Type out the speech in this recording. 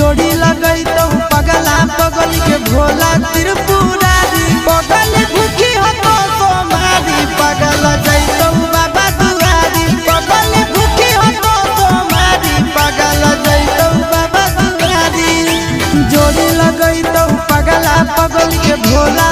जोड़ी लगई तो पगला पगल के भोला त्रिपुरारी पगल भूखी हो तो सोमारी पगल जैतो बाबा दुआरी पगल भूखी हो तो सोमारी पगल जैतो बाबा दुआरी जोड़ी लगई तो पगला पगल के भोला